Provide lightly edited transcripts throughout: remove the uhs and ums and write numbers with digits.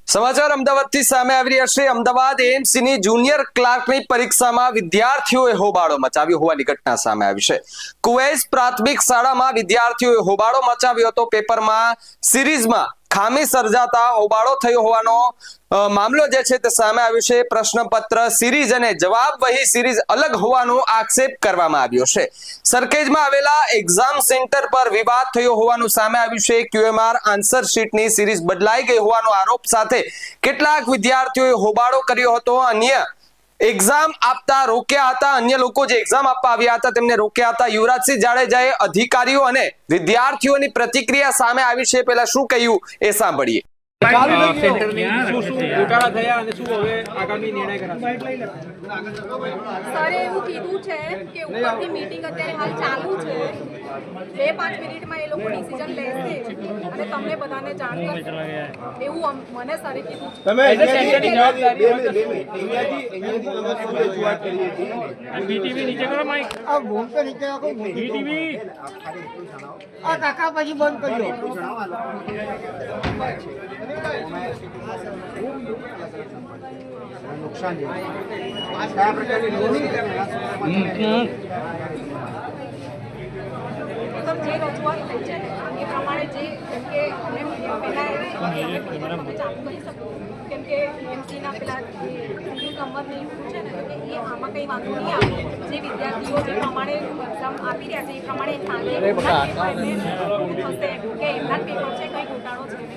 સમાચાર અમદાવાદથી સામે આવી રહ્યા છે। અમદાવાદ એએમસીની જુનિયર ક્લાર્કની પરીક્ષામાં વિદ્યાર્થીઓએ હોબાળો મચાવ્યો હોવાની ઘટના સામે આવી છે। કુવેસ પ્રાથમિક શાળામાં વિદ્યાર્થીઓએ હોબાળો મચાવ્યો હતો। પેપરમાં સિરીઝમાં ખામી સર્જાતા હોબાળો થયો હોવાનો મામલો જે છે તે સામે આવ્યો છે। પ્રશ્નપત્ર સિરીઝ અને જવાબ વહી સિરીઝ અલગ હોવાનો આક્ષેપ કરવામાં આવ્યો છે। સરખેજમાં આવેલા એક્ઝામ સેન્ટર પર વિવાદ થયો હોવાનું સામે આવ્યું છે। ક્યુએમઆર આન્સર શીટની સિરીઝ બદલાઈ ગઈ હોવાનો આરોપ સાથે કેટલાક વિદ્યાર્થીઓએ હોબાળો કર્યો હતો। અન્ય એક્ઝામ આપતા રોક્યા હતા। અન્ય લોકો જે એક્ઝામ આપવા આવ્યા હતા તેમને રોક્યા હતા। યુવરાજસિંહ જાડેજાએ અધિકારીઓ અને વિદ્યાર્થીઓની પ્રતિક્રિયા સામે આવી છે। પહેલા શું કહ્યું એ સાંભળીએ। સરે એવું કીધું છે કે ઉપરથી મીટિંગ અત્યારે હાલ ચાલુ છે, 2-5 મિનિટમાં એ લોકો ડિસિઝન લેશે અને તમને બધાને જાણ કરશે એવું મને સરે કીધું છે। તમે સેન્ટરની જવાબદારી રજૂઆત કરી હતી। બીટીવી નીચે કરો માઈક, આ બોલ તો નીચે રાખો। બીટીવી આ કાકા પછી બંધ કર્યો। નુકસાન છે કયા પ્રકારની જે રજૂઆત થઈ છે એ પ્રમાણે જે કેમ કે અમે પહેલા તમે ચાલુ કરી શકો કેમ કે એમસીના પેલા નંબર નહીં છે ને કે એ આમાં કંઈ વાંધો નહીં આવે। જે વિદ્યાર્થીઓ જે પ્રમાણે એક્ઝામ આપી રહ્યા છે એ પ્રમાણે સાંજે થશે કે એમના પેપર છે કંઈ ઘોટાળો છે નહીં।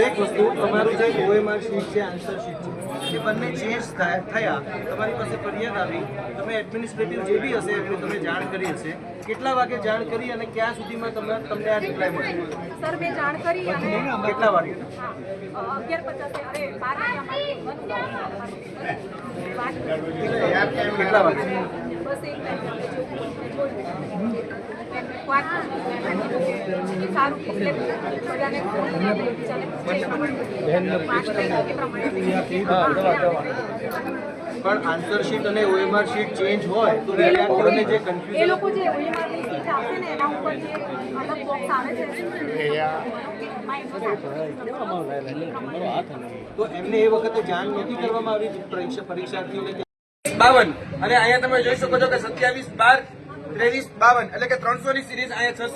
એક વસ્તુ તમારું જે ઓએમઆર શીટ છે, આન્સર શીટ છે, એ બંને ચેન્જ થયા, તમારી પાસે ફરિયાદ આવી, તમે એડમિનિસ્ટ્રેટિવ જે બી હશે એમને તમે જાણ કરી હશે, કેટલા વાગે જાણ કરી અને ક્યાં સુધીમાં તમને આ રિપ્લાય મળ્યો? સર મેં જાણ કરી અને કેટલા વાગે? 11:50 અરે 12 કેટલા વાગે? બસ એક વાત સારું પણ આન્સર શીટ અને ઓએમઆર શીટ ચેન્જ હોય તો વિદ્યાર્થીઓને જે એ કન્ફ્યુઝન લોકો જે ઓએમઆર ની સીટ આવશે ને એના ઉપર જે અલગ બોક્સ આવે છે તો એમને એ વખતે જાણ નહોતી કરવામાં આવી પરીક્ષાર્થીઓને? 52 અને અહીંયા તમે જોઈ શકો છો કે 27/12/2352 એટલે કે 300 ની સિરીઝ અહીંયા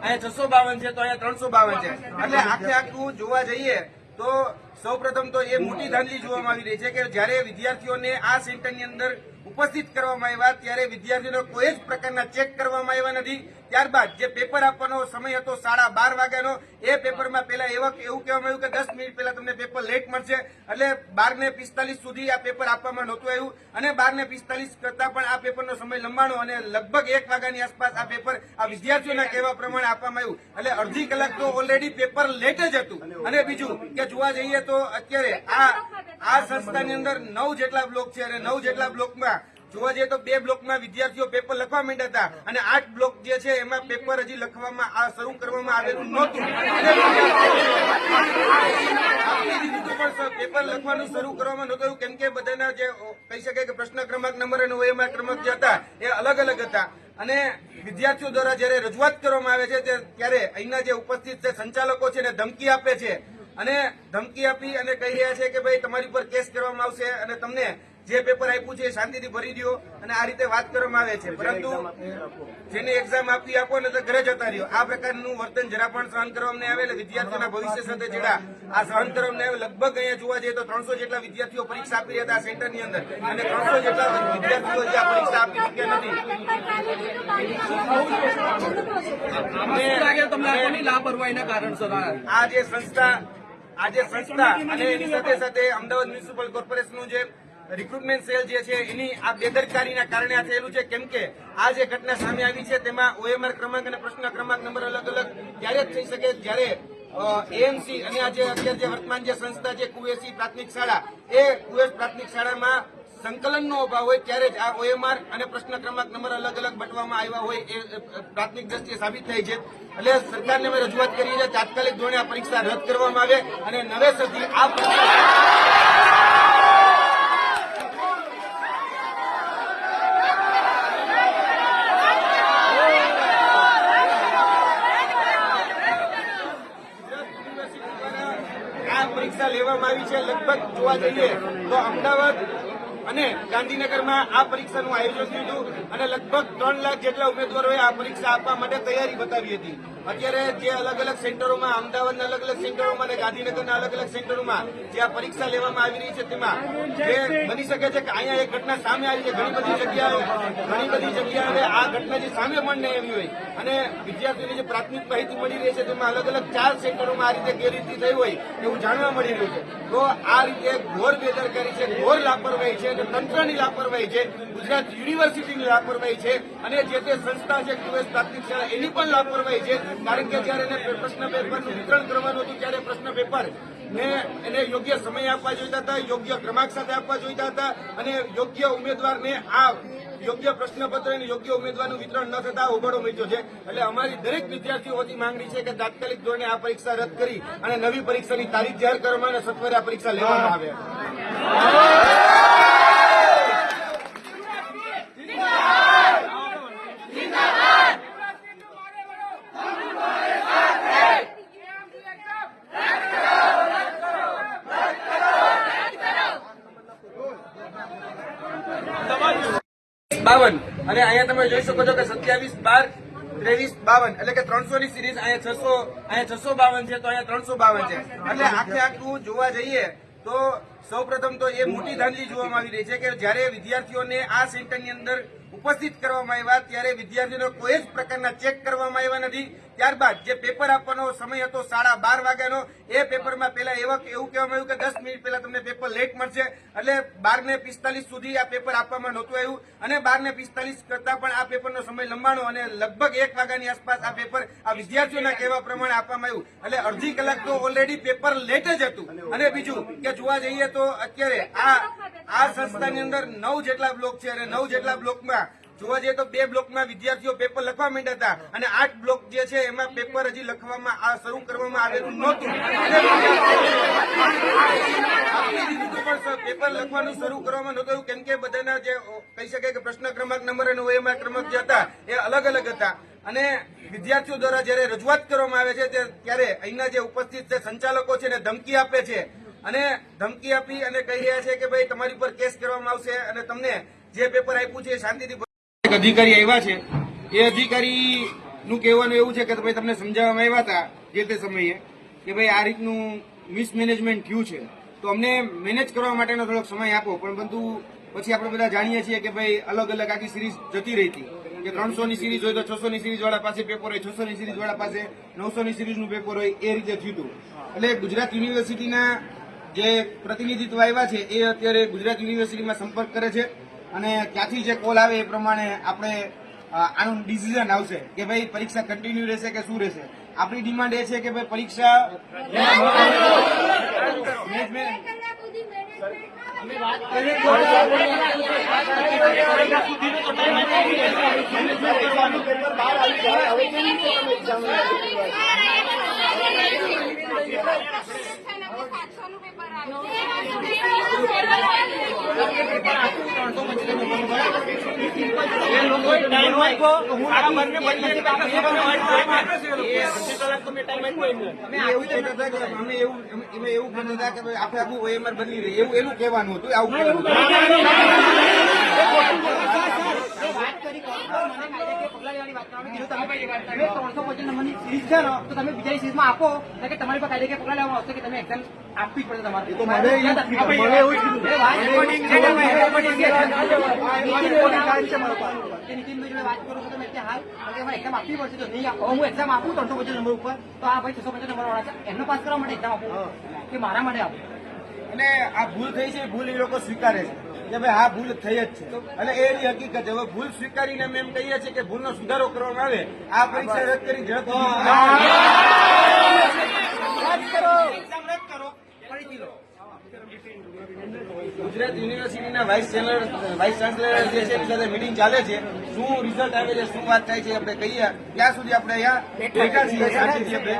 652 છે, તો અહીંયા 352 છે, એટલે આખે આખું જોવા જઈએ તો સૌપ્રથમ તો એ મોટી ધાંધલી જોવામાં આવી રહી છે કે જ્યારે વિદ્યાર્થીઓને આ સેન્ટરની અંદર ઉપસ્થિત કરવામાં આવ્યા ત્યારે વિદ્યાર્થીઓને કોઈ જ પ્રકારના ચેક કરવામાં આવ્યા નથી। ત્યારબાદ જે પેપર આપવાનો સમય હતો 12:30 વાગ્યાનો, એ પેપરમાં પહેલા એવું કહેવામાં આવ્યું કે 10 મિનિટ પહેલા તમને પેપર લેટ મળશે, એટલે 12:45 સુધી આ પેપર આપવામાં નહોતું આવ્યું અને 12:45 કરતા પણ આ પેપરનો સમય લંબાણો અને લગભગ 1 વાગ્યાની આસપાસ આ પેપર આ વિદ્યાર્થીઓના કહેવા પ્રમાણે આપવામાં આવ્યું, એટલે અડધી કલાક તો ઓલરેડી પેપર લેટ જ હતું। અને બીજું કે જોવા જઈએ તો અત્યારે આ સંસ્થાની અંદર 9 જેટલા બ્લોક છે અને 9 જેટલા બ્લોકમાં જોવા જઈએ તો 2 બ્લોકમાં વિદ્યાર્થીઓ પેપર લખવા માંડ્યા હતા અને 8 બ્લોક જે છે એમાં પેપર હજી લખવામાં શરૂ કરવામાં આવેલું નહોતું પેપર લખવાનું શરૂ કરવામાં નહોતું કેમ કે બધાના જે કહી શકાય કે પ્રશ્ન ક્રમાંક નંબર અને ઓએમઆર ક્રમાંક જે હતા એ અલગ અલગ હતા અને વિદ્યાર્થીઓ દ્વારા જયારે રજૂઆત કરવામાં આવે છે ત્યારે અહીંના જે ઉપસ્થિત સંચાલકો છે ને ધમકી આપે છે અને ધમકી આપી અને કહી રહ્યા છે કે ભાઈ તમારી ઉપર કેસ કરવામાં આવશે અને તમને જે પેપર આપ્યું છે એ શાંતિથી ભરી દો અને આ રીતે વાત કરવામાં આવે છે, પરંતુ જેને એક્ઝામ આપી આપો ને તો ઘરે જતા રહ્યો, આ પ્રકારનું વર્તન જરા પણ સહન કરવામાં આવે એટલે વિદ્યાર્થીઓના ભવિષ્ય સાથે જેડા આ સહન કરવામાં આવે। લગભગ અહીંયા જોવા જઈએ તો 300 જેટલા વિદ્યાર્થીઓ પરીક્ષા આપી રહ્યા હતા આ સેન્ટરની અંદર અને 300 જેટલા વિદ્યાર્થીઓ જે આ પરીક્ષા આપી ચૂક્યા નથી। લાપરવાહીના કારણસર આ જે સંસ્થા અને એની સાથે સાથે અમદાવાદ મ્યુનિસિપલ કોર્પોરેશનનું જે રિક્રુટમેન્ટ સેલ જે છે એની આ બેદરકારીના કારણે આ થયેલું છે, કેમ કે આ જે ઘટના સામે આવી છે તેમાં ઓએમઆર ક્રમાંક અને પ્રશ્ન ક્રમાંક નંબર અલગ અલગ ત્યારે જ થઈ શકે જ્યારે એએમસી અને આ જે અત્યારે જે વર્તમાન જે સંસ્થા છે કુવેસી પ્રાથમિક શાળા, એ કુવેસ પ્રાથમિક શાળામાં સંકલનનો અભાવ હોય ત્યારે જ આ ઓએમઆર અને પ્રશ્ન ક્રમાંક નંબર અલગ અલગ બટવામાં આવ્યા હોય એ પ્રાથમિક દ્રષ્ટિએ સાબિત થાય છે। એટલે સરકારને અમે રજૂઆત કરી છે તાત્કાલિક ધોરણે આ પરીક્ષા રદ કરવામાં આવે અને નવેસરથી આ આ આ પરીક્ષા લેવામાં આવી છે. લગભગ જોવા જઈએ તો અમદાવાદ અને ગાંધીનગરમાં આ પરીક્ષાનું આયોજન થયું હતું અને લગભગ 3 લાખ જેટલા ઉમેદવારોએ આ પરીક્ષા આપવા માટે તૈયારી બતાવી હતી. અત્યારે જે અલગ અલગ સેન્ટરોમાં, અમદાવાદના અલગ અલગ સેન્ટરોમાં અને ગાંધીનગરના અલગ અલગ સેન્ટરોમાં જે આ પરીક્ષા લેવામાં આવી રહી છે તેમાં જે બની શકે છે કે અહીંયા એક ઘટના સામે આવી છે. ઘણી બધી જગ્યાએ આ ઘટના જે સામે પણ નહીં આવી હોય અને વિદ્યાર્થીઓને જે પ્રાથમિક માહિતી મળી રહી છે તેમાં અલગ અલગ 4 સેન્ટરોમાં આ રીતે ગેરરીતિ થઈ હોય એવું જાણવા મળી રહ્યું છે. તો આ રીતે ઘોર બેદરકારી છે, ઘોર લાપરવાહી છે અને તંત્રની લાપરવાહી છે, ગુજરાત યુનિવર્સિટીની લાપરવાહી છે અને જે તે સંસ્થા છે QS પ્રાથમિક શાળા એની પણ લાપરવાહી છે. કારણ કે જયારે એને પ્રશ્ન પેપરનું વિતરણ કરવાનું હતું ત્યારે પ્રશ્ન પેપર એને યોગ્ય સમય આપવા જોઈતા હતા, યોગ્ય ક્રમાંક સાથે આપવા જોઈતા હતા અને યોગ્ય ઉમેદવારને આ યોગ્ય પ્રશ્નપત્ર અને યોગ્ય ઉમેદવારનું વિતરણ ન થતા હોબાળો મચ્યો છે. એટલે અમારી દરેક વિદ્યાર્થીઓ વતી માંગણી છે કે તાત્કાલિક ધોરણે આ પરીક્ષા રદ કરી અને નવી પરીક્ષાની તારીખ જાહેર કરવામાં અને સત્વરે આ પરીક્ષા લેવામાં આવે. બાવન અને અહીંયા તમે જોઈ શકો છો કે 27/12/23/52 એટલે કે 300 ની સિરીઝ અહીંયા 652 છે તો અહીંયા 352 છે. એટલે આખે આખું જોવા જઈએ તો સૌપ્રથમ તો એ મોટી ધાંધલી જોવામાં આવી રહી છે કે જયારે વિદ્યાર્થીઓને આ સેન્ટરની અંદર ઉપસ્થિત કરવામાં આવ્યા ત્યારે વિદ્યાર્થીઓને કોઈ જ પ્રકારના ચેક કરવામાં આવ્યા નથી. ત્યારબાદ જે પેપર આપવાનો સમય હતો 12:30 વાગ્યાનો એ પેપરમાં પહેલા એવું કહેવામાં આવ્યું કે 10 મિનિટ પહેલા તમને પેપર લેટ મળશે. એટલે 12:45 સુધી આ પેપર આપવામાં નહોતું આવ્યું અને 12:45 કરતા પણ આ પેપરનો સમય લંબાણો અને લગભગ 1 વાગ્યાની આસપાસ આ પેપર આ વિદ્યાર્થીઓના કહેવા પ્રમાણે આપવામાં આવ્યું. એટલે અડધી કલાક તો ઓલરેડી પેપર લેટ જ હતું. અને બીજું કે જોવા જઈએ તો અત્યારે આ સંસ્થાની અંદર 9 જેટલા બ્લોક છે અને 9 જેટલા બ્લોકમાં જોવા જઈએ તો 2 બ્લોકમાં વિદ્યાર્થીઓ પેપર લખવા માંડ્યા હતા અને 8 બ્લોક જે છે એમાં પેપર હજી લખવામાં શરૂ કરવામાં આવેલું નહોતું. પેપર લખવાનું શરૂ કરવામાં નહોતું કેમ કે બધાના જે કહી શકાય કે પ્રશ્ન ક્રમાંક નંબર અને OMR ક્રમાંક જે હતા એ અલગ અલગ હતા. અને વિદ્યાર્થીઓ દ્વારા જયારે રજૂઆત કરવામાં આવે છે ત્યારે અહીંના જે ઉપસ્થિત જે સંચાલકો છે એને ધમકી આપે છે અને ધમકી આપી અને કહી રહ્યા છે કે ભાઈ તમારી પર કેસ કરવામાં આવશે અને તમને જે પેપર આપ્યું છે એ શાંતિથી. અધિકારી આવ્યા છે એ અધિકારીનું કહેવાનું એવું છે કે ભાઈ તમને સમજાવવામાં આવ્યા હતા જે તે સમયે કે ભાઈ આ રીતનું મિસમેનેજમેન્ટ થયું છે તો અમને મેનેજ કરવા માટેનો થોડોક સમય આપો. પરંતુ પછી આપણે બધા જાણીએ છીએ કે ભાઈ અલગ અલગ આખી સિરીઝ જતી રહી હતી કે 300 ની સિરીઝ હોય તો 600 ની સિરીઝ વાળા પાસે પેપર હોય, 600 ની સિરીઝ વાળા પાસે 900 ની સિરીઝનું પેપર હોય, એ રીતે થયું હતું. એટલે ગુજરાત યુનિવર્સિટીના જે પ્રતિનિધિત્વ આવ્યા છે એ અત્યારે ગુજરાત યુનિવર્સિટીમાં સંપર્ક કરે છે અને ત્યાંથી જે કોલ આવે એ પ્રમાણે આપણે આનું ડિસિઝન આવશે કે ભાઈ પરીક્ષા કન્ટિન્યુ રહેશે કે શું રહેશે. આપણી ડિમાન્ડ એ છે કે ભાઈ પરીક્ષા એવું કહેતા હતા કે આપણે આખું OMR બદલી રહી એવું કહેવાનું હતું. આવું કહેવાનું તમે બીજા સિરીઝમાં આપો કે તમારી પર કાયદે પગલા લેવામાં આવશે કે તમે એક્ઝામ આપવી પડે તમારે. નીતિનભાઈ વાત કરું છું તમે હાલ એક્ઝામ આપવી પડશે તો નહીં આપો. હું એક્ઝામ આપું 350 નંબર ઉપર તો આ ભાઈ 650 નંબર વાળા છે એમનો પાસ કરવા માટે એક્ઝામ આપું કે મારા માટે આપું. અને આ ભૂલ થઈ છે ભૂલ એ લોકો સ્વીકારે છે કે ભાઈ આ ભૂલ થઈ જ છે અને એની હકીકત છે. હવે ભૂલ સ્વીકારીને અમે એમ કહીએ છીએ કે ભૂલનો સુધારો કરવામાં આવે. આ પરીક્ષા રદ કરી ઝડપથી ગુજરાત યુનિવર્સિટીના વાઇસ ચાન્સલર જે છે એની સાથે મિટિંગ ચાલે છે. શું રિઝલ્ટ આવે છે, શું વાત થાય છે આપણે કહીએ ત્યાં સુધી આપણે અહીંયા બેઠા છીએ શાંતિથી. આપણે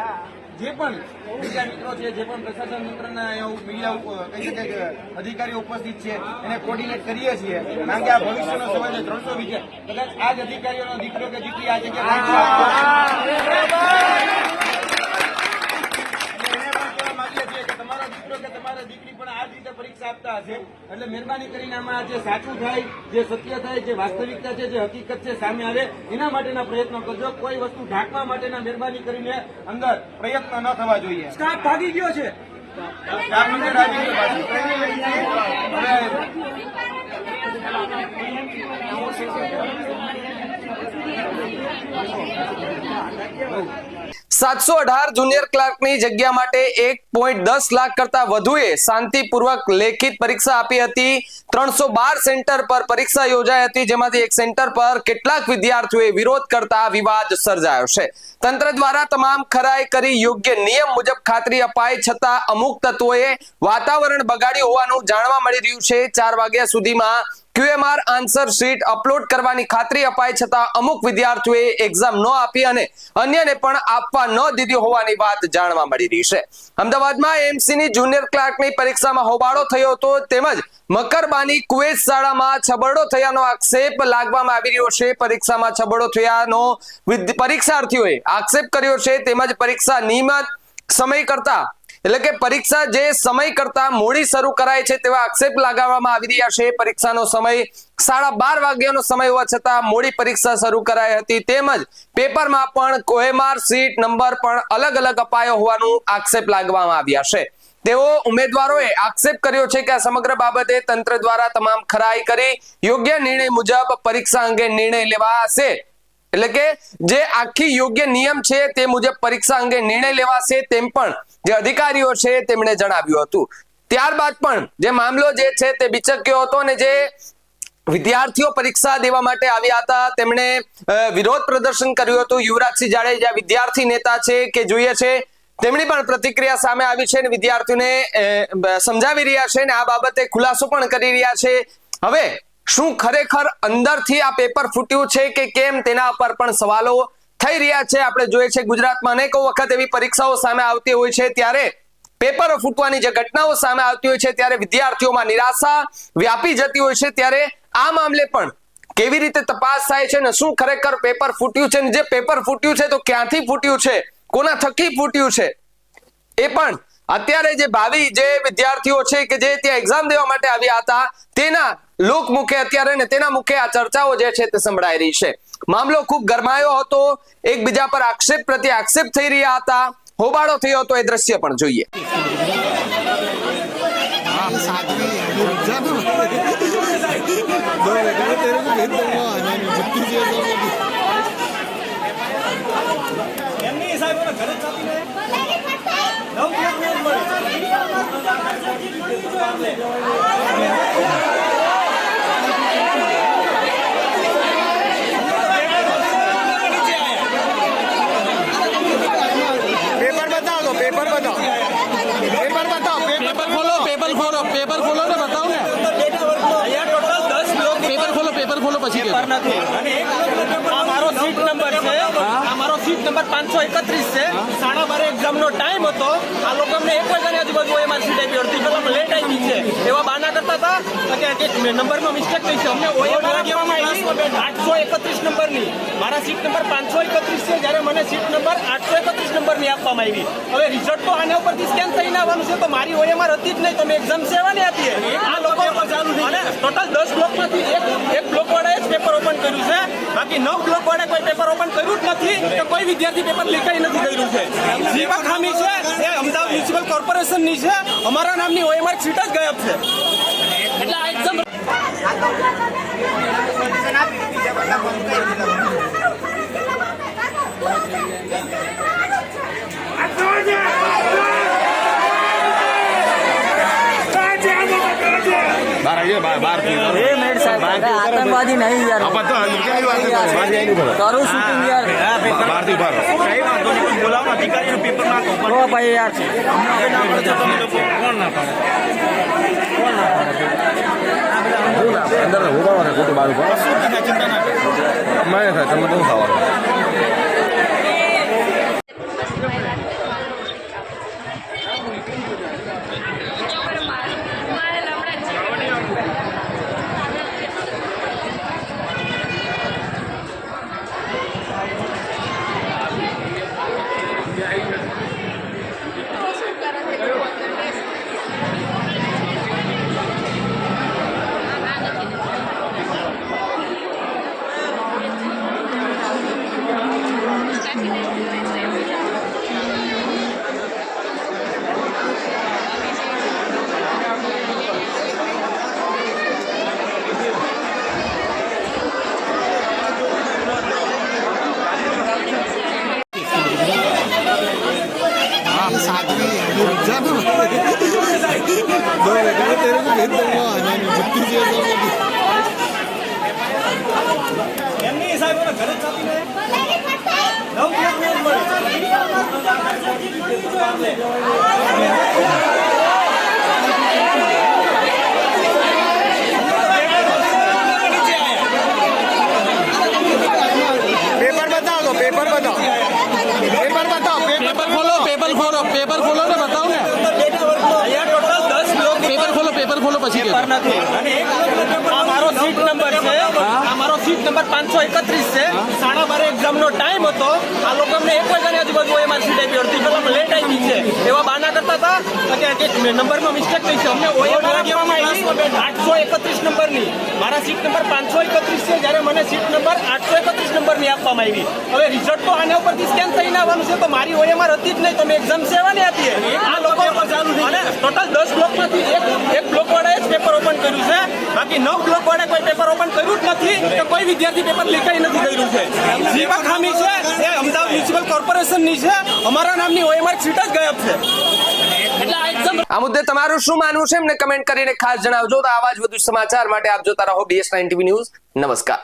જે પણ બીજા મિત્રો છે, જે પણ પ્રશાસન તંત્રના મીડિયા કહી શકાય કે અધિકારીઓ ઉપસ્થિત છે એને કોર્ડિનેટ કરીએ છીએ. કારણ કે આ ભવિષ્યનો સવાલ છે. 300 વિદ્યાર્થી કદાચ આ જ અધિકારીઓનો દીકરો કે દીકરી આ જગ્યાએ એને પણ કહેવા માંગીએ છીએ કે તમારો કે તમારા દીકરી પણ આ જ રીતે પરીક્ષા આપતા હશે, એટલે મહેરબાની કરીને આમાં જે સાચું થાય, જે સત્ય થાય, જે વાસ્તવિકતા છે, જે હકીકત છે સામે આવે એના માટેના પ્રયત્નો કરજો. કોઈ વસ્તુ ઢાંકવા માટેના મહેરબાની કરીને અંદર પ્રયત્ન ન થવા જોઈએ. સ્ટાફ ભાગી ગયો છે. સ્ટાફ અંદર આવી ગયો પાછું. હવે 718 જુનિયર ક્લાર્કની જગ્યા માટે 1.10 લાખ કરતા વધુએ શાંતિપૂર્વક લેખિત પરીક્ષા આપી હતી. 312 સેન્ટર પર પરીક્ષા યોજાઈ હતી, જેમાંથી એક સેન્ટર પર કેટલાક વિદ્યાર્થીઓએ વિરોધ કરતા વિવાદ સર્જાયો છે. તંત્ર દ્વારા તમામ ખરાઈ કરી યોગ્ય નિયમ મુજબ ખાતરી અપાઈ છતાં અમુક તત્વોએ વાતાવરણ બગાડ્યું હોવાનું જાણવા મળી રહ્યું છે. 4 વાગ્યા સુધીમાં QMR આન્સર શીટ અપલોડ કરવાની ખાતરી અપાઈ છતાં અમુક વિદ્યાર્થીઓએ એક્ઝામ ન આપી અને અન્યને પણ આપવા ન દીધી હોવાની વાત જાણવા મળી રહી છે. અમદાવાદમાં એમસીની જુનિયર ક્લાર્કની પરીક્ષામાં હોબાળો થયો હતો, તેમજ મકરબાની કુવેત શાળામાં છબરડો થયાનો આક્ષેપ લાગવામાં આવી રહ્યો છે. પરીક્ષામાં છબરડો થયાનો પરીક્ષાર્થીઓએ આક્ષેપ કર્યો છે, તેમજ પરીક્ષા નિયમિત સમય કરતા એટલે કે પરીક્ષા જે સમય કરતા મોડી શરૂ કરાય છે તેવા આક્ષેપ લગાવવામાં આવી રહ્યા છે. પરીક્ષાનો સમય 12:30 વાગ્યાનો સમય હોવા છતાં મોડી પરીક્ષા શરૂ કરાઈ હતી, તેમજ પેપરમાં પણ QMR સીટ નંબર પણ અલગ અલગ અપાયો હોવાનું આક્ષેપ લગાવવામાં આવ્યા છે. તેઓ ઉમેદવારોએ આક્ષેપ કર્યો છે કે આ સમગ્ર બાબતે તંત્ર દ્વારા તમામ ખરાઈ કરી યોગ્ય નિર્ણય મુજબ પરીક્ષા અંગે નિર્ણય લેવાશે, એટલે કે જે આખી યોગ્ય નિયમ છે તે મુજબ પરીક્ષા અંગે નિર્ણય લેવાશે તેમ પણ જે અધિકારીઓ છે તેમણે જણાવ્યું હતું. ત્યારબાદ પણ જે મામલો જે છે તે બિચક્યો હતો અને જે વિદ્યાર્થીઓ પરીક્ષા દેવા માટે આવ્યા હતા તેમણે વિરોધ પ્રદર્શન કર્યું હતું. યુવરાજસિંહ જાડેજા વિદ્યાર્થી નેતા છે કે જોઈએ છે, તેમની પણ પ્રતિક્રિયા સામે આવી છે અને વિદ્યાર્થીઓને સમજાવી રહ્યા છે અને આ બાબતે ખુલાસો પણ કરી રહ્યા છે. હવે શું ખરેખર અંદરથી આ પેપર ફૂટ્યું છે કે કેમ તેના પર પણ સવાલો થઈ રહ્યા છે. આપણે જોઈએ છે ગુજરાતમાં અનેકો વખત એવી પરીક્ષાઓ સામે આવતી હોય છે, ત્યારે પેપરો ફૂટવાની જે ઘટનાઓ સામે આવતી હોય છે ત્યારે વિદ્યાર્થીઓમાં નિરાશા વ્યાપી જતી હોય છે. ત્યારે આ મામલે પણ કેવી રીતે તપાસ થાય છે અને શું ખરેખર પેપર ફૂટ્યું છે, જે પેપર ફૂટ્યું છે તો ક્યાંથી ફૂટ્યું છે, કોના થકી ફૂટ્યું છે, એ પણ અત્યારે જે ભાવિ જે વિદ્યાર્થીઓ છે કે જે ત્યાં એક્ઝામ દેવા માટે આવ્યા હતા તેના લોકમુખે અત્યારે ને તેના મુખે આ ચર્ચાઓ જે છે તે સંભળાઈ રહી છે. મામલો ખૂબ ગરમાયો હતો, એકબીજા પર આક્ષેપ પ્રત્યે આક્ષેપ થઈ રહ્યા હતા, હોબાળો થયો હતો, એ દ્રશ્ય પણ જોઈએ. અમારો સીટ નંબર 531 છે. 12:30 એક્ઝામનો ટાઈમ હતો. આ લોકો અમને 1 વાગ્યાની આજુબાજુ એમાં સીટ આપી હતી, પેલા લેટ આવી છે એવા બાના કરતા હતા કે નંબરમાં મિસ્ટેક થઈ છે. અમને ઓએમઆર કહેવામાં આવી 831 નંબરની, મારા સીટ નંબર 531 છે, જ્યારે મને સીટ નંબર 831 નંબરની આપવામાં આવી. હવે રિઝલ્ટ તો આના ઉપરથી સ્કેન થઈને આવવાનું છે, તો મારી ઓએમઆર હતી જ નહીં, તો મેં એક્ઝામ સેવાની આપી. આ લોકો અને ટોટલ 10 બ્લોકમાંથી એક બ્લોક વાળાએ જ પેપર ઓપન કર્યું છે, બાકી 9 બ્લોક વાળાએ કોઈ પેપર ઓપન કર્યું જ નથી કે કોઈ વિદ્યાર્થી પેપર લીકાઈ નથી કર્યું છે. જેવા ખામી છે એ અમદાવાદ મ્યુનિસિપલ કોર્પોરેશનની છે, અમારા નામની ઓએમઆર સીટ જ ગાયબ છે. એટલે આ એક્ઝામ आतंकवादी नहीं यार करो शूटिंग यार भाई यार અંદર ઉભાવા ને ખોટું બારું મેં થાય તમે શું ખાવાનું એમની સાહેબ ઘરે ચાલીને પેપર ખોલો ને બતાવો ને. અહીંયા ટોટલ 10 બ્લોક પેપર ખોલો પછી પેપર નથી અને આ મારો સીટ નંબર છે. આ મારો સીટ નંબર 531 છે. 12:30 એક્ઝામનો ટાઈમ હતો. આ લોકો અમને 1 વાગ્યાની આજુબાજુ OMR સીટ આપી હતી. પેલા લેટ આવી છે એવા બાના કરતા હતા કે નંબરમાં મિસ્ટેક થઈ છે. અમને OMR આપવામાં આવી 831 નંબરની. મારા સીટ નંબર 531 છે, જ્યારે મને સીટ નંબર 831 નંબરની આપવામાં આવી. હવે રિઝલ્ટ તો આના ઉપરથી સ્કેન થઈને આવવાનું છે, તો મારી OMR હતી જ નહીં, તો મેં એક્ઝામ સેવાની આપી. આ લોકો અને ટોટલ 10 બ્લોકમાંથી એક બ્લોક વાળાએ જ પેપર ઓપન કર્યું છે. બાકી 9 બ્લોક વાળાએ કોઈ પેપર ઓપન કર્યું જ નથી કે કોઈ વિદ્યાર્થી પેપર લીકાઈ નથી કર્યું છે. જેવા ખામી છે એ અમદાવાદ મ્યુનિસિપલ કોર્પોરેશનની છે. અમારા નામની OMR સીટ જ ગાયબ છે. એટલે આ એક્ઝામ આ મુદ્દે તમારું શું માનવું છે એમને કમેન્ટ કરીને ખાસ જણાવજો. તો આવા જ વધુ સમાચાર માટે આપ જોતા રહો BS9 TV ન્યૂઝ. નમસ્કાર.